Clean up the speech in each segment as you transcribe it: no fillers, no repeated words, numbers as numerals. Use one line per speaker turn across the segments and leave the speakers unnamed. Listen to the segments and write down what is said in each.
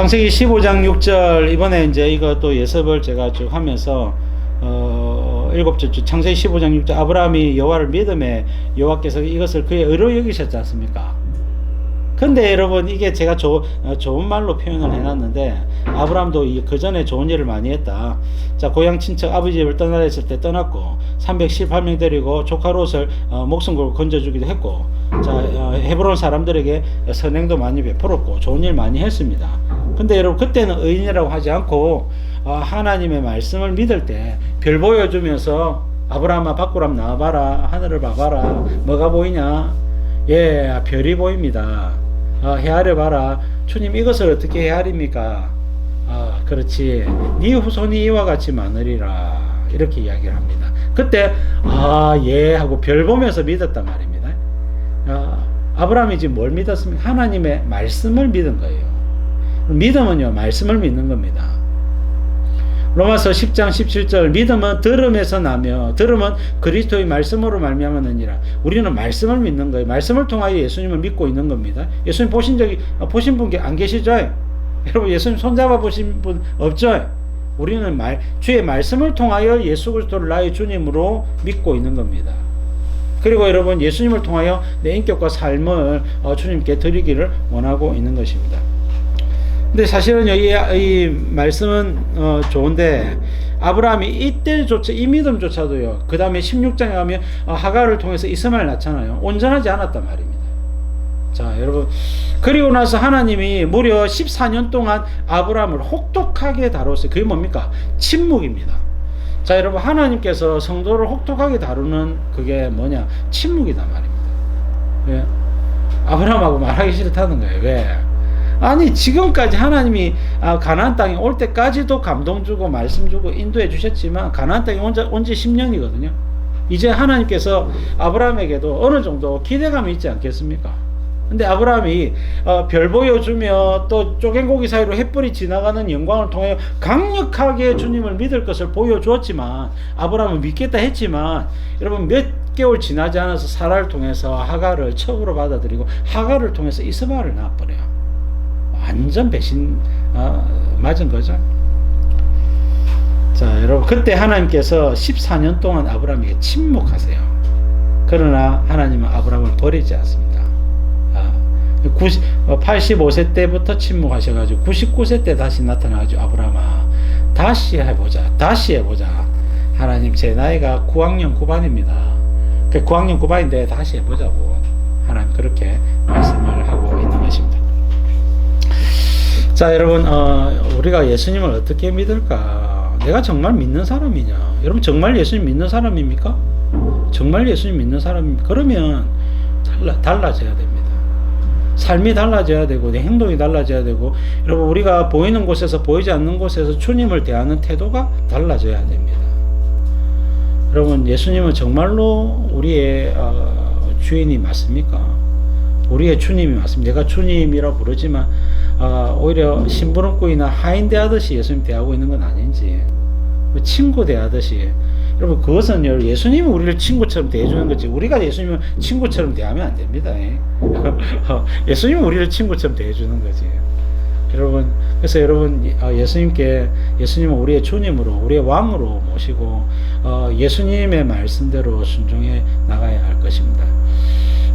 창세기 15장 6절 이번에 이제 이거 또 예습을 제가 쭉 하면서 일곱째 주 창세기 15장 6절 아브라함이 여호와를 믿음에 여호와께서 이것을 그의 의로 여기셨지 않습니까? 근데 여러분 이게 제가 좋은 말로 표현을 해놨는데 아브라함도 그 전에 좋은 일을 많이 했다. 자, 고향 친척 아버지 집을 떠나려 했을 때 떠났고 318명 데리고 조카 롯을 목숨 걸고 건져주기도 했고, 자, 헤브론 사람들에게 선행도 많이 베풀었고 좋은 일 많이 했습니다. 근데 여러분 그때는 의인이라고 하지 않고 하나님의 말씀을 믿을 때 별 보여주면서 아브라함아 밖으로 한번 나와봐라, 하늘을 봐봐라, 뭐가 보이냐? 예, 별이 보입니다. 헤아려 봐라. 주님 이것을 어떻게 헤아립니까? 그렇지. 네 후손이 이와 같이 많으리라. 이렇게 이야기를 합니다. 그때 예 하고 별 보면서 믿었단 말입니다. 아브라함이 지금 뭘 믿었습니까? 하나님의 말씀을 믿은 거예요. 믿음은요, 말씀을 믿는 겁니다. 로마서 10장 17절 믿음은 들음에서 나며 들음은 그리스도의 말씀으로 말미암았느니라. 우리는 말씀을 믿는 거예요. 말씀을 통하여 예수님을 믿고 있는 겁니다. 예수님 보신 분 안 계시죠? 여러분 예수님 손잡아 보신 분 없죠? 우리는 주의 말씀을 통하여 예수 그리스도를 나의 주님으로 믿고 있는 겁니다. 그리고 여러분 예수님을 통하여 내 인격과 삶을 주님께 드리기를 원하고 있는 것입니다. 근데 사실은요, 이 말씀은 좋은데 아브라함이 이때조차 이 믿음조차도요, 그 다음에 16장에 가면 하갈을 통해서 이스마엘 낳잖아요. 온전하지 않았단 말입니다. 자, 여러분, 그리고 나서 하나님이 무려 14년 동안 아브라함을 혹독하게 다뤘어요. 그게 뭡니까? 침묵입니다. 자, 여러분, 하나님께서 성도를 혹독하게 다루는 그게 뭐냐? 침묵이단 말입니다. 왜? 아브라함하고 말하기 싫다는 거예요. 왜? 아니 지금까지 하나님이 가나안 땅에 올 때까지도 감동 주고 말씀 주고 인도해 주셨지만 가나안 땅에 온 지 10년이거든요. 이제 하나님께서 아브라함에게도 어느 정도 기대감이 있지 않겠습니까? 근데 아브라함이 별 보여주며 또 쪼갠고기 사이로 햇불이 지나가는 영광을 통해 강력하게 주님을 믿을 것을 보여주었지만, 아브라함은 믿겠다 했지만 여러분 몇 개월 지나지 않아서 사라를 통해서 하갈을 첩으로 받아들이고 하갈을 통해서 이스마엘을 낳아버려요. 완전 배신 맞은 거죠. 자, 여러분 그때 하나님께서 14년 동안 아브라함에게 침묵하세요. 그러나 하나님은 아브라함을 버리지 않습니다. 85세 때부터 침묵하셔가지고 99세 때 다시 나타나가지고 아브라함아 다시 해보자. 하나님 제 나이가 9학년 9반입니다. 9학년 9반인데 다시 해보자고 하나님 그렇게 말씀을 하고 있는 것입니다. 자, 여러분 우리가 예수님을 어떻게 믿을까? 내가 정말 믿는 사람이냐? 여러분 정말 예수님 믿는 사람입니까? 정말 예수님 믿는 사람입니까? 그러면 달라져야 됩니다. 삶이 달라져야 되고 내 행동이 달라져야 되고, 여러분 우리가 보이는 곳에서 보이지 않는 곳에서 주님을 대하는 태도가 달라져야 됩니다. 여러분 예수님은 정말로 우리의 주인이 맞습니까? 우리의 주님이 맞습니다. 내가 주님이라고 부르지만 오히려 심부름꾼이나 하인 대하듯이 예수님 대하고 있는 건 아닌지, 친구 대하듯이. 여러분 그것은 예수님이 우리를 친구처럼 대해주는 거지 우리가 예수님을 친구처럼 대하면 안 됩니다. 예수님은 우리를 친구처럼 대해주는 거지. 여러분 그래서 여러분 예수님은 우리의 주님으로 우리의 왕으로 모시고 예수님의 말씀대로 순종해 나가야 할 것입니다.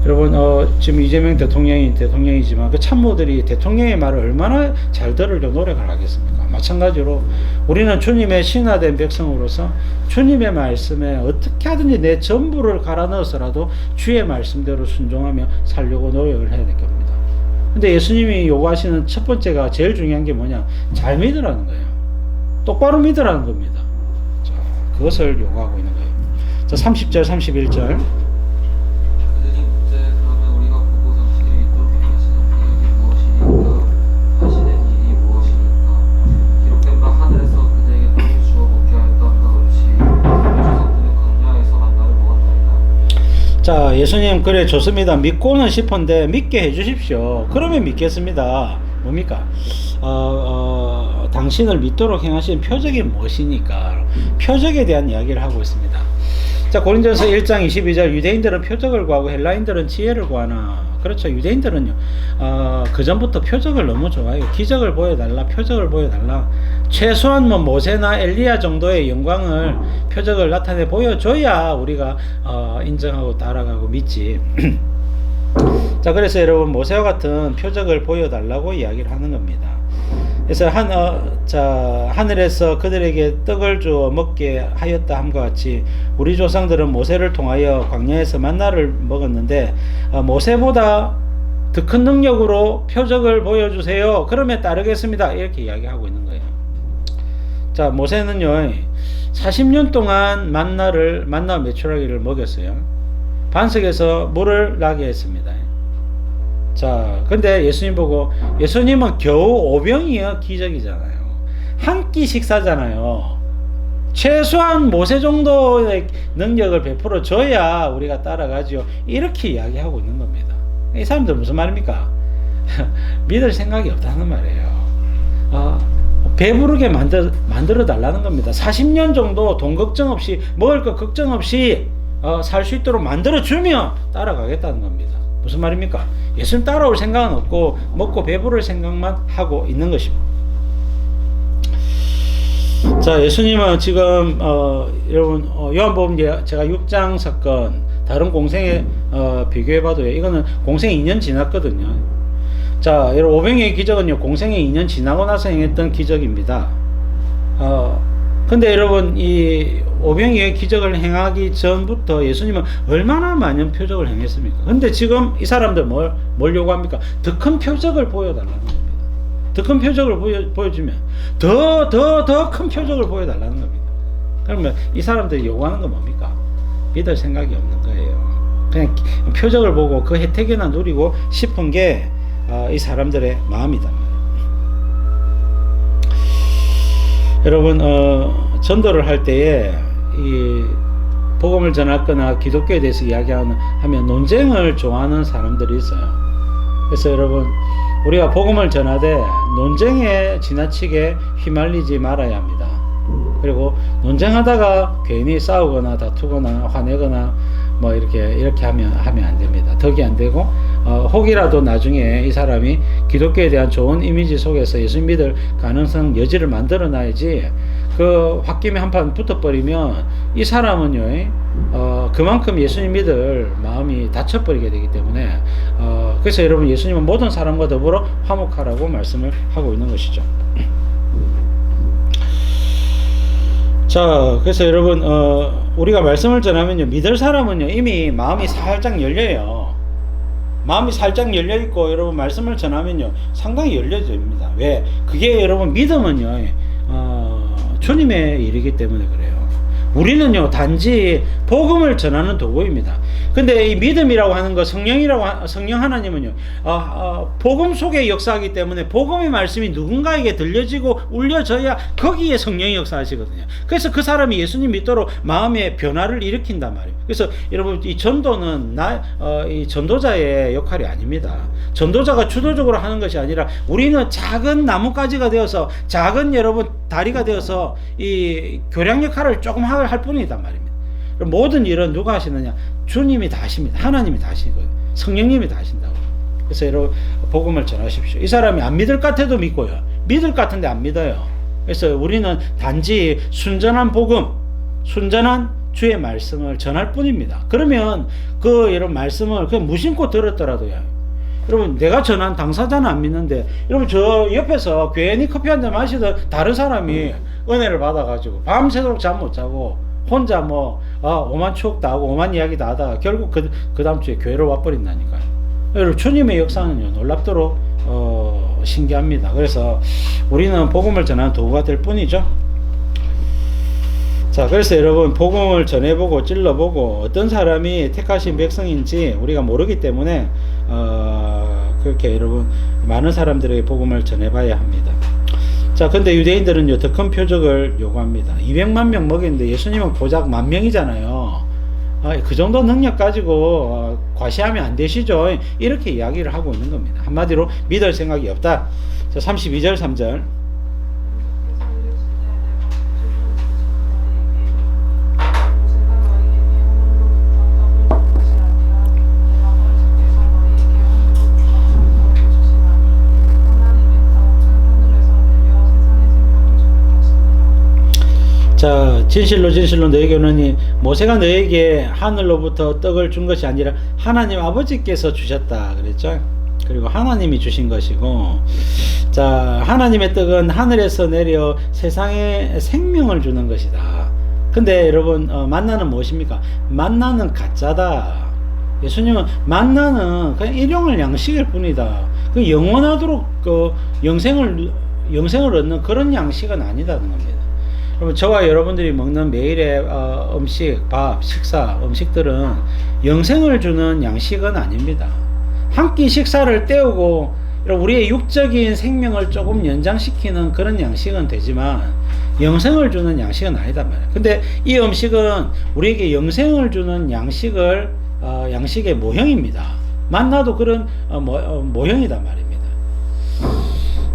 여러분 지금 이재명 대통령이지만 그 참모들이 대통령의 말을 얼마나 잘 들으려 노력을 하겠습니까? 마찬가지로 우리는 주님의 신하된 백성으로서 주님의 말씀에 어떻게 하든지 내 전부를 갈아 넣어서라도 주의 말씀대로 순종하며 살려고 노력을 해야 될 겁니다. 근데 예수님이 요구하시는 첫 번째가 제일 중요한 게 뭐냐? 잘 믿으라는 거예요. 똑바로 믿으라는 겁니다. 자, 그것을 요구하고 있는 거예요. 자, 30절 31절 자, 예수님 그래 좋습니다. 믿고는 싶은데 믿게 해주십시오. 그러면 믿겠습니다. 뭡니까? 당신을 믿도록 행하신 표적이 무엇이니까? 표적에 대한 이야기를 하고 있습니다. 자, 고린도전서 1장 22절 유대인들은 표적을 구하고 헬라인들은 지혜를 구하나. 그렇죠. 유대인들은요. 그 전부터 표적을 너무 좋아해요. 기적을 보여달라. 표적을 보여달라. 최소한 뭐 모세나 엘리야 정도의 영광을 표적을 나타내 보여줘야 우리가 인정하고 따라가고 믿지. 자, 그래서 여러분 모세와 같은 표적을 보여달라고 이야기를 하는 겁니다. 그래서 하늘에서 그들에게 떡을 주어 먹게 하였다 함과 같이 우리 조상들은 모세를 통하여 광야에서 만나를 먹었는데 모세보다 더 큰 능력으로 표적을 보여주세요. 그러면 따르겠습니다. 이렇게 이야기하고 있는 거예요. 자, 모세는요 40년 동안 만나 메추라기를 먹였어요. 반석에서 물을 나게 했습니다. 자, 근데 예수님 보고, 예수님은 겨우 5병이요 기적이잖아요. 한 끼 식사잖아요. 최소한 모세 정도의 능력을 베풀어 줘야 우리가 따라가죠. 이렇게 이야기하고 있는 겁니다. 이 사람들 무슨 말입니까? 믿을 생각이 없다는 말이에요. 배부르게 만들어 달라는 겁니다. 40년 정도 돈 걱정 없이, 먹을 거 걱정 없이 살 수 있도록 만들어 주면 따라가겠다는 겁니다. 무슨 말입니까? 예수님 따라올 생각은 없고 먹고 배부를 생각만 하고 있는 것입니다. 자, 예수님은 지금 여러분 요한복음 제가 6장 사건 다른 공생에 비교해봐도요, 이거는 공생이 2년 지났거든요. 자, 여러분 오병이의 기적은요 공생이 2년 지나고 나서 행했던 기적입니다. 근데 여러분 이 오병이의 기적을 행하기 전부터 예수님은 얼마나 많은 표적을 행했습니까? 근데 지금 이 사람들 뭘 요구합니까? 더 큰 표적을 보여달라는 겁니다. 더 큰 표적을 보여주면 더 큰 표적을 보여달라는 겁니다. 그러면 이 사람들이 요구하는 건 뭡니까? 믿을 생각이 없는 거예요. 그냥 표적을 보고 그 혜택이나 누리고 싶은 게 이 사람들의 마음이다. 여러분 전도를 할 때에 이 복음을 전하거나 기독교에 대해서 이야기하면 논쟁을 좋아하는 사람들이 있어요. 그래서 여러분 우리가 복음을 전하되 논쟁에 지나치게 휘말리지 말아야 합니다. 그리고 논쟁하다가 괜히 싸우거나 다투거나 화내거나 뭐 이렇게 하면 안 됩니다. 덕이 안 되고 혹이라도 나중에 이 사람이 기독교에 대한 좋은 이미지 속에서 예수님 믿을 가능성 여지를 만들어 놔야지, 그 홧김에 한판 붙어버리면 이 사람은요 그만큼 예수님 믿을 마음이 다쳐버리게 되기 때문에 그래서 여러분 예수님은 모든 사람과 더불어 화목하라고 말씀을 하고 있는 것이죠. 자, 그래서 여러분 우리가 말씀을 전하면요 믿을 사람은요 이미 마음이 살짝 열려요. 마음이 살짝 열려있고 여러분 말씀을 전하면요 상당히 열려집니다. 왜? 그게 여러분 믿음은요 주님의 일이기 때문에 그래요. 우리는요 단지 복음을 전하는 도구입니다. 근데 이 믿음이라고 하는 거, 성령 하나님은요 복음 속에 역사하기 때문에 복음의 말씀이 누군가에게 들려지고 울려져야 거기에 성령이 역사하시거든요. 그래서 그 사람이 예수님 믿도록 마음의 변화를 일으킨단 말이에요. 그래서 여러분 이 전도는 이 전도자의 역할이 아닙니다. 전도자가 주도적으로 하는 것이 아니라 우리는 작은 나뭇가지가 되어서, 작은 여러분 다리가 되어서 이 교량 역할을 조금 할 뿐이단 말입니다. 모든 일은 누가 하시느냐? 주님이 다 하십니다. 하나님이 다 하시는 거예요. 성령님이 다 하신다고. 그래서 여러분 복음을 전하십시오. 이 사람이 안 믿을 것 같아도 믿고요, 믿을 것 같은데 안 믿어요. 그래서 우리는 단지 순전한 복음, 순전한 주의 말씀을 전할 뿐입니다. 그러면 그 여러분 말씀을 그냥 무심코 들었더라도요, 여러분 내가 전한 당사자는 안 믿는데 여러분 저 옆에서 괜히 커피 한잔 마시던 다른 사람이 은혜를 받아가지고 밤새도록 잠 못 자고 혼자 오만 추억도 하고 오만 이야기도 하다가 결국 그 다음 주에 교회로 와버린다니까요. 여러분 주님의 역사는요 놀랍도록 신기합니다. 그래서 우리는 복음을 전하는 도구가 될 뿐이죠. 자, 그래서 여러분 복음을 전해보고 찔러보고 어떤 사람이 택하신 백성인지 우리가 모르기 때문에 그렇게 여러분 많은 사람들에게 복음을 전해봐야 합니다. 자, 근데 유대인들은요 더 큰 표적을 요구합니다. 200만 명 먹였는데 예수님은 고작 10,000명이잖아요. 그 정도 능력 가지고 과시하면 안 되시죠. 이렇게 이야기를 하고 있는 겁니다. 한마디로 믿을 생각이 없다. 자, 32절 3절. 자, 진실로 진실로 너에게 이르노니 모세가 너에게 하늘로부터 떡을 준 것이 아니라 하나님 아버지께서 주셨다 그랬죠. 그리고 하나님이 주신 것이고, 자, 하나님의 떡은 하늘에서 내려 세상에 생명을 주는 것이다. 근데 여러분, 만나는 무엇입니까? 만나는 가짜다. 예수님은 만나는 그냥 일용할 양식일 뿐이다. 그 영원하도록 그 영생을 얻는 그런 양식은 아니다는 겁니다. 여러분, 저와 여러분들이 먹는 매일의 음식, 밥, 식사, 음식들은 영생을 주는 양식은 아닙니다. 한 끼 식사를 때우고 우리의 육적인 생명을 조금 연장시키는 그런 양식은 되지만 영생을 주는 양식은 아니다 말이에요. 근데 이 음식은 우리에게 영생을 주는 양식의 모형입니다. 만나도 그런 모형이다 말입니다.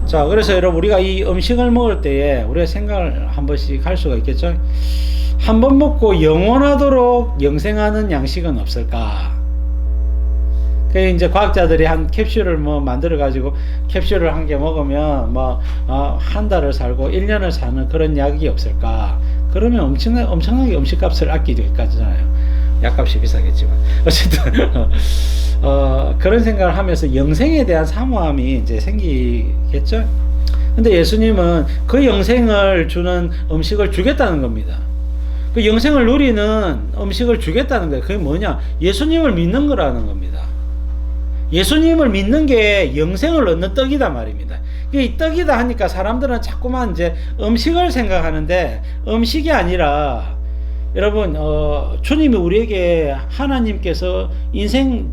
자, 그래서 여러분, 우리가 이 음식을 먹을 때에 우리가 생각을 한 번씩 할 수가 있겠죠. 한 번 먹고 영원하도록 영생하는 양식은 없을까? 그 이제 과학자들이 한 캡슐을 만들어 가지고 캡슐을 한 개 먹으면 한 달을 살고 1년을 사는 그런 약이 없을까? 그러면 엄청나게 음식값을 아끼게 되잖아요. 약값이 비싸겠지만 어쨌든 그런 생각을 하면서 영생에 대한 사모함이 이제 생기겠죠. 근데 예수님은 그 영생을 주는 음식을 주겠다는 겁니다. 그 영생을 누리는 음식을 주겠다는 거예요. 그게 뭐냐? 예수님을 믿는 거라는 겁니다. 예수님을 믿는 게 영생을 얻는 떡이다 말입니다. 이 떡이다 하니까 사람들은 자꾸만 이제 음식을 생각하는데, 음식이 아니라 여러분, 주님이 우리에게, 하나님께서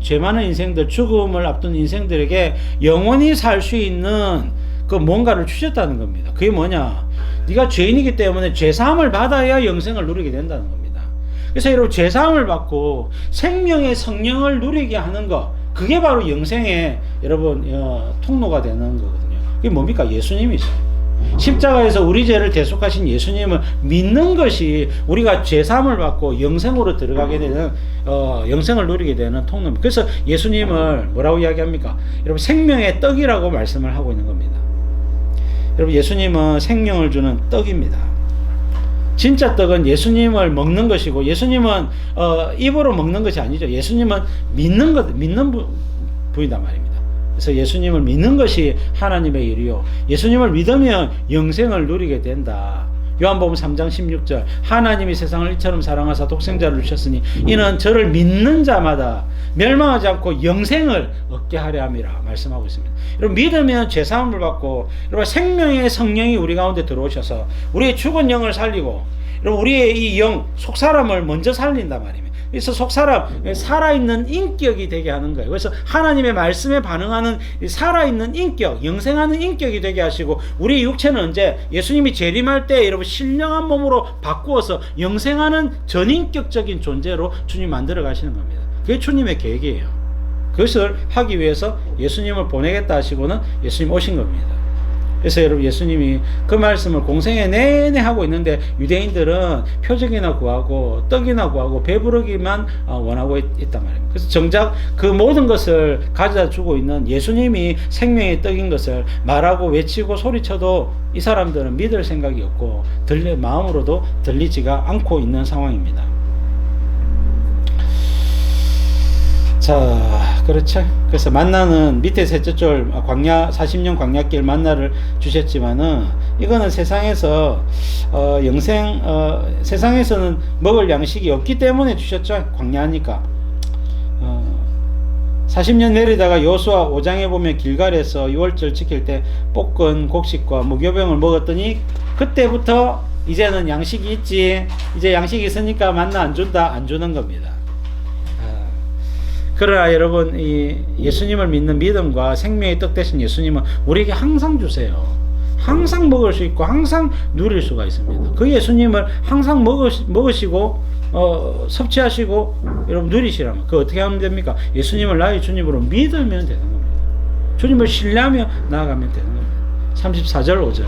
죄 많은 인생들, 죽음을 앞둔 인생들에게 영원히 살 수 있는 그 뭔가를 주셨다는 겁니다. 그게 뭐냐? 네가 죄인이기 때문에 죄사함을 받아야 영생을 누리게 된다는 겁니다. 그래서 여러분, 죄사함을 받고 생명의 성령을 누리게 하는 것, 그게 바로 영생의 여러분 통로가 되는 거거든요. 그게 뭡니까? 예수님이죠. 십자가에서 우리 죄를 대속하신 예수님을 믿는 것이 우리가 죄사함을 받고 영생으로 들어가게 되는 영생을 누리게 되는 통로입니다. 그래서 예수님을 뭐라고 이야기합니까? 여러분, 생명의 떡이라고 말씀을 하고 있는 겁니다. 여러분, 예수님은 생명을 주는 떡입니다. 진짜 떡은 예수님을 먹는 것이고, 예수님은 입으로 먹는 것이 아니죠. 예수님은 믿는 분이다 말입니다. 그래서 예수님을 믿는 것이 하나님의 일이요, 예수님을 믿으면 영생을 누리게 된다. 요한복음 3장 16절, 하나님이 세상을 이처럼 사랑하사 독생자를 주셨으니 이는 저를 믿는 자마다 멸망하지 않고 영생을 얻게 하려 함이라 말씀하고 있습니다. 여러분, 믿으면 죄사함을 받고, 여러분, 생명의 성령이 우리 가운데 들어오셔서 우리의 죽은 영을 살리고, 여러분, 우리의 이 영, 속사람을 먼저 살린단 말입니다. 그래서 속사람, 살아있는 인격이 되게 하는 거예요. 그래서 하나님의 말씀에 반응하는 살아있는 인격, 영생하는 인격이 되게 하시고, 우리 육체는 언제 예수님이 재림할 때 여러분 신령한 몸으로 바꾸어서 영생하는 전인격적인 존재로 주님 만들어 가시는 겁니다. 그게 주님의 계획이에요. 그것을 하기 위해서 예수님을 보내겠다 하시고는 예수님 오신 겁니다. 그래서 여러분, 예수님이 그 말씀을 공생애 내내 하고 있는데 유대인들은 표적이나 구하고 떡이나 구하고 배부르기만 원하고 있단 말입니다. 그래서 정작 그 모든 것을 가져다 주고 있는 예수님이 생명의 떡인 것을 말하고 외치고 소리쳐도 이 사람들은 믿을 생각이 없고 마음으로도 들리지가 않고 있는 상황입니다. 자, 그렇죠. 그래서 만나는 밑에 셋째 줄 광야 40년 광야길 만나를 주셨지만은 이거는 세상에서 세상에서는 먹을 양식이 없기 때문에 주셨죠. 광야니까. 40년 내리다가 여호수아 5장에 보면 길갈에서 유월절 지킬 때 볶은 곡식과 무교병을 먹었더니 그때부터 이제는 양식이 있지, 이제 양식이 있으니까 만나 안 준다, 안 주는 겁니다. 그러나 여러분, 이 예수님을 믿는 믿음과 생명의 떡 되신 예수님은 우리에게 항상 주세요. 항상 먹을 수 있고 항상 누릴 수가 있습니다. 그 예수님을 항상 먹으시고 섭취하시고 여러분 누리시라면 그 어떻게 하면 됩니까? 예수님을 나의 주님으로 믿으면 되는 겁니다. 주님을 신뢰하며 나아가면 되는 겁니다. 34절 5절.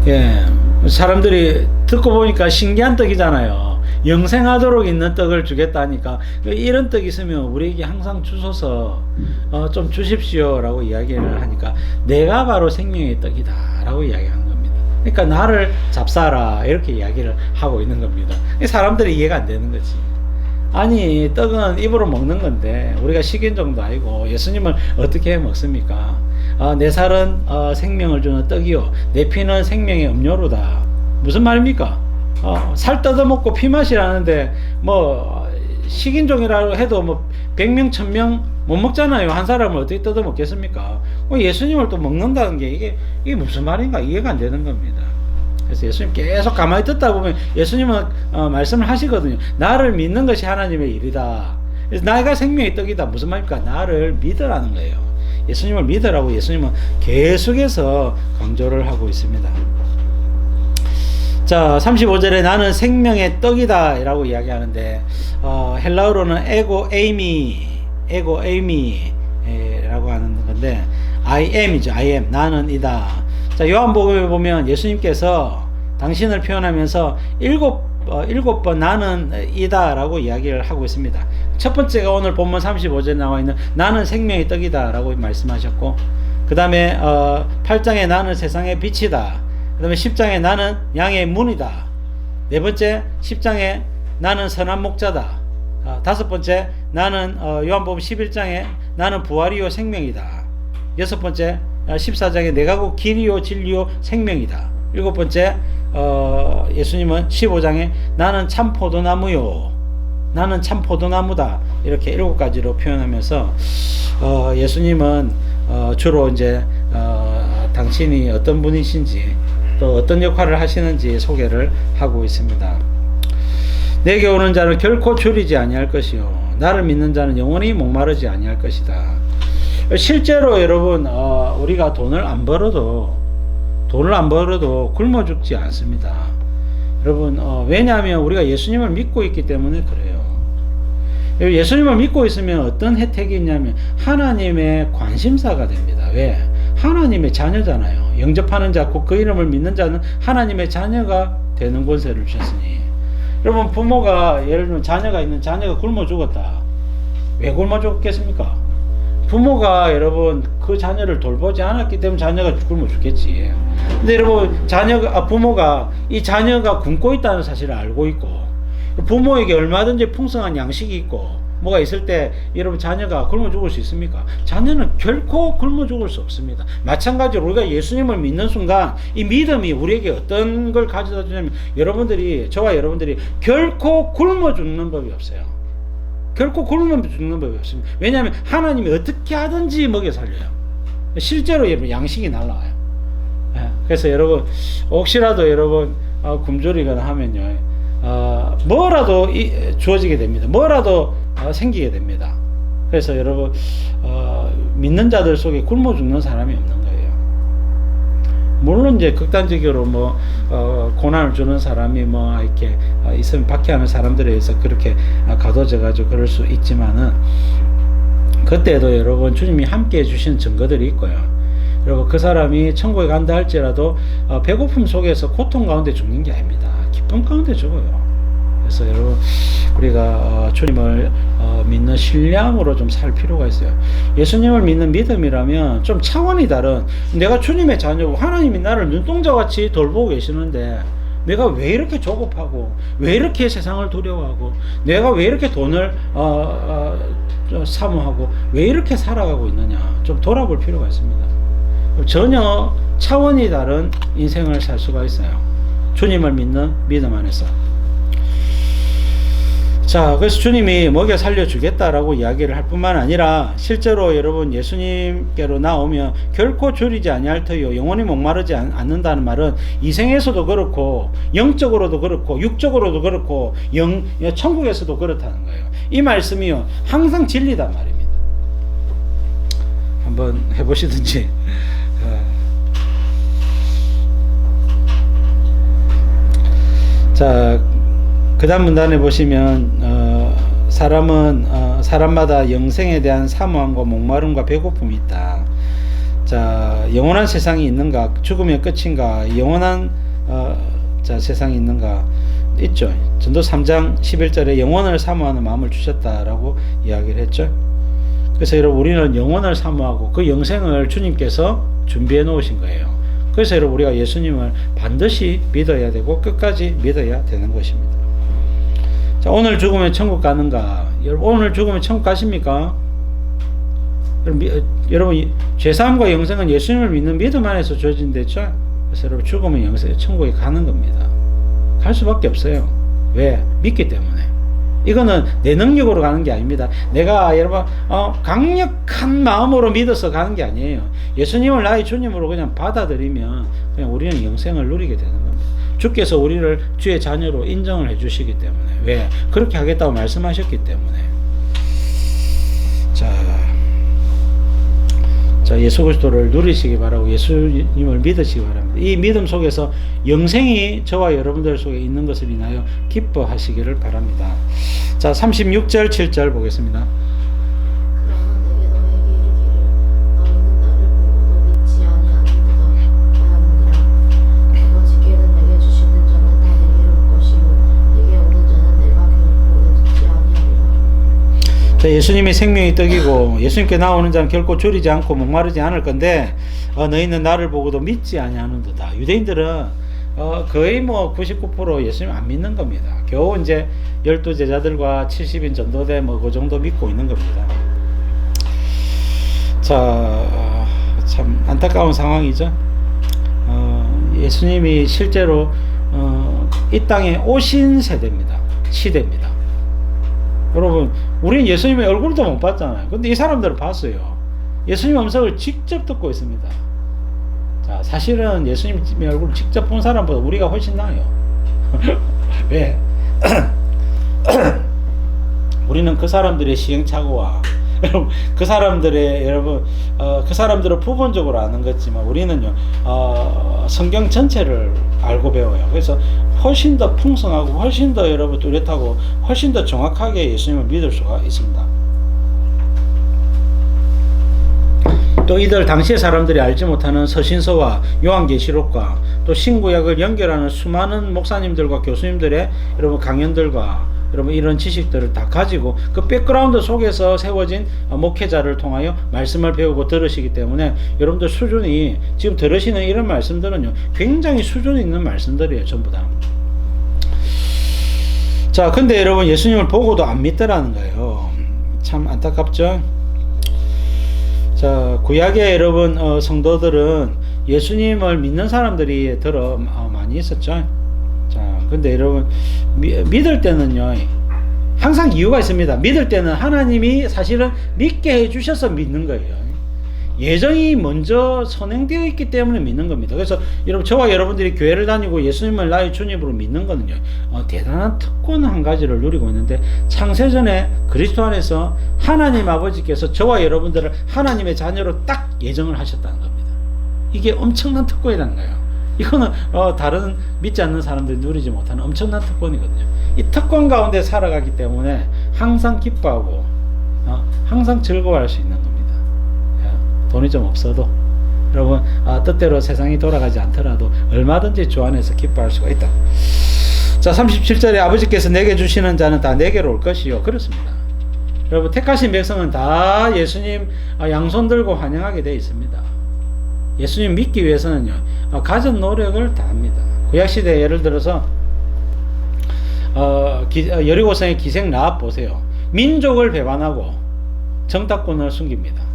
예, 사람들이 듣고 보니까 신기한 떡이잖아요. 영생하도록 있는 떡을 주겠다니까 이런 떡 있으면 우리에게 항상 주소서 좀 주십시오라고 이야기를 하니까 내가 바로 생명의 떡이다라고 이야기하는 겁니다. 그러니까 나를 잡사라 이렇게 이야기를 하고 있는 겁니다. 사람들이 이해가 안 되는 거지. 아니 떡은 입으로 먹는 건데 우리가 식인종도 아니고 예수님을 어떻게 먹습니까? 내 살은 생명을 주는 떡이요 내 피는 생명의 음료로다. 무슨 말입니까? 살 뜯어먹고 피 마시라는데 뭐 식인종이라고 해도 뭐 100명 1000명 못 먹잖아요. 한 사람을 어떻게 뜯어먹겠습니까? 예수님을 또 먹는다는 게 이게 무슨 말인가 이해가 안 되는 겁니다. 그래서 예수님 계속 가만히 듣다 보면 예수님은 말씀을 하시거든요. 나를 믿는 것이 하나님의 일이다. 그래서 나가 생명의 떡이다. 무슨 말입니까? 나를 믿으라는 거예요. 예수님을 믿으라고 예수님은 계속해서 강조를 하고 있습니다. 자, 35절에 나는 생명의 떡이다 라고 이야기하는데 헬라어로는 에고 에이미 라고 하는 건데 I am이죠. I am. 나는 이다. 자, 요한복음에 보면 예수님께서 당신을 표현하면서 일곱 번 나는 이다 라고 이야기를 하고 있습니다. 첫 번째가 오늘 본문 35절에 나와 있는 나는 생명의 떡이다 라고 말씀하셨고, 그 다음에 8장에 나는 세상의 빛이다. 그 다음에 10장에 나는 양의 문이다. 네 번째 10장에 나는 선한 목자다. 다섯 번째 나는 요한복음 11장에 나는 부활이요 생명이다. 여섯 번째 14장에 내가 곧 길이요 진리요 생명이다. 일곱 번째 예수님은 15장에 나는 참 포도나무요 나는 참 포도나무다 이렇게 7가지로 표현하면서 예수님은 주로 이제 당신이 어떤 분이신지 또 어떤 역할을 하시는지 소개를 하고 있습니다. 내게 오는 자는 결코 줄이지 아니할 것이요 나를 믿는 자는 영원히 목마르지 아니할 것이다. 실제로 여러분 우리가 돈을 안 벌어도 굶어 죽지 않습니다. 여러분 왜냐하면 우리가 예수님을 믿고 있기 때문에 그래요. 예수님을 믿고 있으면 어떤 혜택이 있냐면 하나님의 관심사가 됩니다. 왜? 하나님의 자녀잖아요. 영접하는 자, 곧 그 이름을 믿는 자는 하나님의 자녀가 되는 권세를 주셨으니. 여러분 부모가 예를 들면 자녀가 있는 자녀가 굶어 죽었다. 왜 굶어 죽겠습니까? 부모가 여러분 그 자녀를 돌보지 않았기 때문에 자녀가 굶어 죽겠지. 근데 여러분 부모가 이 자녀가 굶고 있다는 사실을 알고 있고 부모에게 얼마든지 풍성한 양식이 있고 뭐가 있을 때 여러분 자녀가 굶어 죽을 수 있습니까? 자녀는 결코 굶어 죽을 수 없습니다. 마찬가지로 우리가 예수님을 믿는 순간 이 믿음이 우리에게 어떤 걸 가져다 주냐면 저와 여러분들이 결코 굶어 죽는 법이 없어요. 결코 굶어 죽는 법이 없습니다. 왜냐하면 하나님이 어떻게 하든지 먹여 살려요. 실제로 여러분 양식이 날라와요. 그래서 여러분 혹시라도 여러분 굶주리거나 하면요 뭐라도 주어지게 됩니다. 뭐라도 생기게 됩니다. 그래서 여러분 믿는 자들 속에 굶어 죽는 사람이 없는 거예요. 물론 이제 극단적으로 고난을 주는 사람이 이렇게 있으면 박해하는 사람들에 의해서 그렇게 가둬져 가지고 그럴 수 있지만은 그때도 여러분 주님이 함께 해주신 증거들이 있고요. 여러분 그 사람이 천국에 간다 할지라도 배고픔 속에서 고통 가운데 죽는 게 아닙니다. 기쁨 가운데 죽어요. 그래서 여러분 우리가 주님을 믿는 신뢰함으로 좀 살 필요가 있어요. 예수님을 믿는 믿음이라면 좀 차원이 다른, 내가 주님의 자녀고 하나님이 나를 눈동자같이 돌보고 계시는데 내가 왜 이렇게 조급하고 왜 이렇게 세상을 두려워하고 내가 왜 이렇게 돈을 사모하고 왜 이렇게 살아가고 있느냐 좀 돌아볼 필요가 있습니다. 전혀 차원이 다른 인생을 살 수가 있어요. 주님을 믿는 믿음 안에서. 자, 그래서 주님이 먹여 살려주겠다라고 이야기를 할 뿐만 아니라 실제로 여러분 예수님께로 나오면 결코 줄이지 아니할 터요 영원히 목마르지 않는다는 말은 이생에서도 그렇고 영적으로도 그렇고 육적으로도 그렇고 천국에서도 그렇다는 거예요. 이 말씀이요 항상 진리단 말입니다. 한번 해보시든지. 자, 그 다음 문단에 보시면 사람마다 영생에 대한 사모함과 목마름과 배고픔이 있다. 자, 영원한 세상이 있는가, 죽음의 끝인가, 영원한 세상이 있는가 있죠. 전도 3장 11절에 영원을 사모하는 마음을 주셨다라고 이야기를 했죠. 그래서 여러분 우리는 영원을 사모하고 그 영생을 주님께서 준비해 놓으신 거예요. 그래서 여러분 우리가 예수님을 반드시 믿어야 되고 끝까지 믿어야 되는 것입니다. 자, 오늘 죽으면 천국 가는가? 여러분 오늘 죽으면 천국 가십니까? 여러분 죄사함과 영생은 예수님을 믿는 믿음 안에서 주어진댔죠. 그래서 여러분 죽으면 영생 천국에 가는 겁니다. 갈 수밖에 없어요. 왜? 믿기 때문에. 이거는 내 능력으로 가는 게 아닙니다. 내가 여러분 강력한 마음으로 믿어서 가는 게 아니에요. 예수님을 나의 주님으로 그냥 받아들이면 그냥 우리는 영생을 누리게 되는 겁니다. 주께서 우리를 주의 자녀로 인정을 해주시기 때문에. 왜? 그렇게 하겠다고 말씀하셨기 때문에. 자, 예수 그리스도를 누리시기 바라고 예수님을 믿으시기 바랍니다. 이 믿음 속에서 영생이 저와 여러분들 속에 있는 것을 인하여 기뻐하시기를 바랍니다. 자, 36절 7절 보겠습니다. 자, 예수님의 생명이 떡이고 예수님께 나오는 자는 결코 줄이지 않고 목마르지 않을 건데 너희는 나를 보고도 믿지 아니하는도다. 유대인들은 거의 99% 예수님 안 믿는 겁니다. 겨우 이제 12제자들과 70인 전도대 그 정도 믿고 있는 겁니다. 자, 참 안타까운 상황이죠. 예수님이 실제로 이 땅에 오신 세대입니다. 시대입니다. 여러분 우리는 예수님의 얼굴도 못 봤잖아요. 근데 이 사람들은 봤어요. 예수님의 음성을 직접 듣고 있습니다. 자, 사실은 예수님의 얼굴을 직접 본 사람보다 우리가 훨씬 나아요. 왜? 우리는 그 사람들의 시행착오와 여러분 그 사람들은 부분적으로 아는 거지만 우리는요 성경 전체를 알고 배워요. 그래서 훨씬 더 풍성하고 훨씬 더 여러분 뚜렷하고 훨씬 더 정확하게 예수님을 믿을 수가 있습니다. 또 이들 당시의 사람들이 알지 못하는 서신서와 요한계시록과 또 신구약을 연결하는 수많은 목사님들과 교수님들의 여러분 강연들과 여러분 이런 지식들을 다 가지고 그 백그라운드 속에서 세워진 목회자를 통하여 말씀을 배우고 들으시기 때문에 여러분들 수준이 지금 들으시는 이런 말씀들은요 굉장히 수준 있는 말씀들이에요. 전부 다. 자, 근데 여러분 예수님을 보고도 안 믿더라는 거예요. 참 안타깝죠. 자, 구약의 여러분 성도들은 예수님을 믿는 사람들이 많이 있었죠. 자, 근데 여러분 믿을 때는요 항상 이유가 있습니다. 믿을 때는 하나님이 사실은 믿게 해주셔서 믿는 거예요. 예정이 먼저 선행되어 있기 때문에 믿는 겁니다. 그래서 여러분 저와 여러분들이 교회를 다니고 예수님을 나의 주님으로 믿는 거는요 대단한 특권 한 가지를 누리고 있는데 창세전에 그리스도 안에서 하나님 아버지께서 저와 여러분들을 하나님의 자녀로 딱 예정을 하셨다는 겁니다. 이게 엄청난 특권이라는 거예요. 이거는 다른 믿지 않는 사람들이 누리지 못하는 엄청난 특권이거든요. 이 특권 가운데 살아가기 때문에 항상 기뻐하고 항상 즐거워할 수 있는 겁니다. 돈이 좀 없어도 여러분 뜻대로 세상이 돌아가지 않더라도 얼마든지 주 안에서 기뻐할 수가 있다. 자, 37절에 아버지께서 내게 주시는 자는 다 내게로 올 것이요. 그렇습니다. 여러분 택하신 백성은 다 예수님 양손 들고 환영하게 되어 있습니다. 예수님 믿기 위해서는요 가진 노력을 다 합니다. 구약시대에 예를 들어서 여리고성의 기생 라합 보세요. 민족을 배반하고 정탐꾼을 숨깁니다.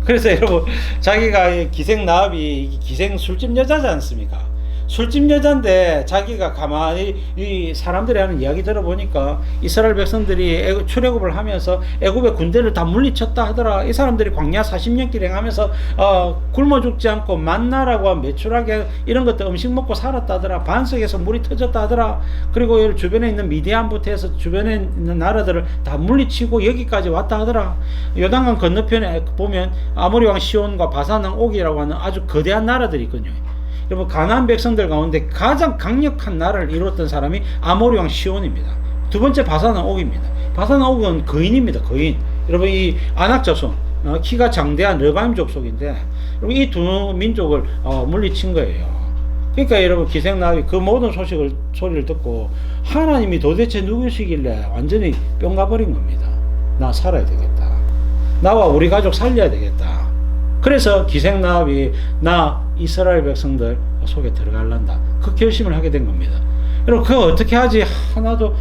그래서 여러분 자기가 기생 라합이 기생 술집 여자지 않습니까? 술집 여잔데 자기가 가만히 이 사람들이 하는 이야기 들어보니까 이스라엘 백성들이 출애굽을 하면서 애굽의 군대를 다 물리쳤다 하더라. 이 사람들이 광야 40년 길 행하면서 굶어 죽지 않고 만나라고 매출하게 이런 것들 음식 먹고 살았다 하더라. 반석에서 물이 터졌다 하더라. 그리고 주변에 있는 미디안부터 해서 주변에 있는 나라들을 다 물리치고 여기까지 왔다 하더라. 요단강 건너편에 보면 아모리 왕 시온과 바산 왕 옥이라고 하는 아주 거대한 나라들이 있거든요. 여러분 가나안 백성들 가운데 가장 강력한 나라를 이루었던 사람이 아모리 왕 시온입니다. 두 번째 바산 왕 옥입니다. 바산 왕 옥은 거인입니다. 거인. 여러분 이 아낙 자손 키가 장대한 르바임 족속인데 이 두 민족을 물리친 거예요. 그러니까 여러분 기생나비 그 모든 소리를 듣고 하나님이 도대체 누구시길래 완전히 뿅 가버린 겁니다. 나 살아야 되겠다. 나와 우리 가족 살려야 되겠다. 그래서 기생나비 나 이스라엘 백성들 속에 들어갈란다. 그 결심을 하게 된 겁니다. 여러분 그거 어떻게 하지? 하나도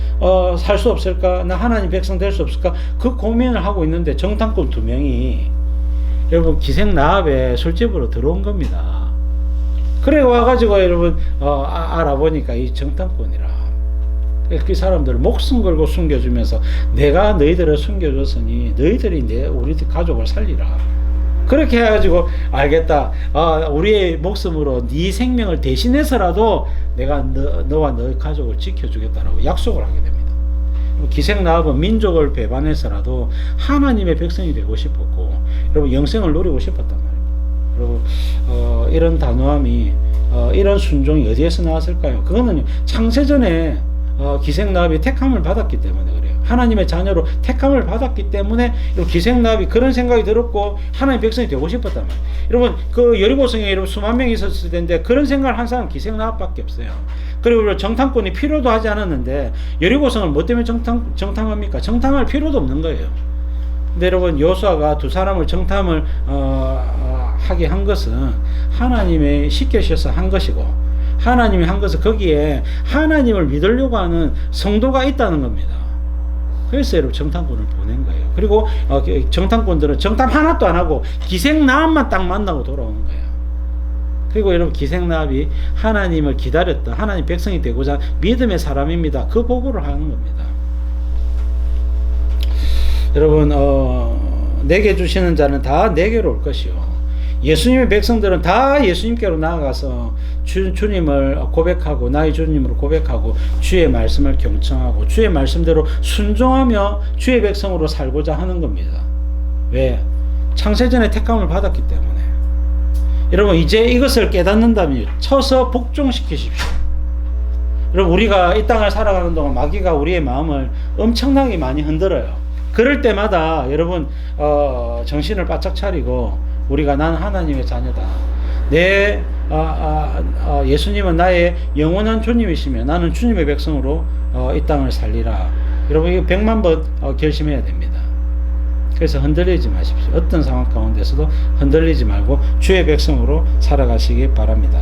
살 수 없을까? 나 하나님 백성 될 수 없을까? 그 고민을 하고 있는데 정탐꾼 2명이 여러분 기생나합의 술집으로 들어온 겁니다. 그래 와가지고 여러분 알아보니까 이 정탐꾼이라 그 사람들을 목숨 걸고 숨겨주면서 내가 너희들을 숨겨줬으니 너희들이 우리 가족을 살리라. 그렇게 해가지고 알겠다. 우리의 목숨으로 네 생명을 대신해서라도 내가 너와 너의 가족을 지켜주겠다라고 약속을 하게 됩니다. 기생나합은 민족을 배반해서라도 하나님의 백성이 되고 싶었고 여러분 영생을 누리고 싶었단 말입니다. 여러분 이런 단호함이 이런 순종이 어디에서 나왔을까요? 그거는 창세전에 기생나합이 택함을 받았기 때문에 그래요. 하나님의 자녀로 택함을 받았기 때문에 기생나합이 그런 생각이 들었고 하나님의 백성이 되고 싶었단 말이에요. 여러분 그 여리고성에 여러분 수만 명이 있었을 텐데 그런 생각을 한 사람은 기생나합밖에 없어요. 그리고 정탐꾼이 필요도 하지 않았는데 여리고성을 뭐 때문에 정탐합니까? 정탐할 필요도 없는 거예요. 근데 여러분 여호수아가 두 사람을 정탐을 하게 한 것은 하나님의 시켜주셔서 한 것이고 하나님이 한 것은 거기에 하나님을 믿으려고 하는 성도가 있다는 겁니다. 그래서 여러분 정탐꾼을 보낸 거예요. 그리고 정탐꾼들은 정탐 하나도 안 하고 기생나합만 딱 만나고 돌아오는 거예요. 그리고 여러분 기생나합이 하나님을 기다렸다. 하나님 백성이 되고자 믿음의 사람입니다. 그 보고를 하는 겁니다. 여러분 내게 주시는 자는 다 내게로 올 것이요. 예수님의 백성들은 다 예수님께로 나아가서 주님을 고백하고 나의 주님으로 고백하고 주의 말씀을 경청하고 주의 말씀대로 순종하며 주의 백성으로 살고자 하는 겁니다. 왜? 창세전에 택함을 받았기 때문에. 여러분 이제 이것을 깨닫는다면 쳐서 복종시키십시오. 여러분 우리가 이 땅을 살아가는 동안 마귀가 우리의 마음을 엄청나게 많이 흔들어요. 그럴 때마다 여러분 정신을 바짝 차리고 우리가 난 하나님의 자녀다. 예수님은 나의 영원한 주님이시며 나는 주님의 백성으로 이 땅을 살리라. 여러분 이거 100만 번 결심해야 됩니다. 그래서 흔들리지 마십시오. 어떤 상황 가운데서도 흔들리지 말고 주의 백성으로 살아가시기 바랍니다.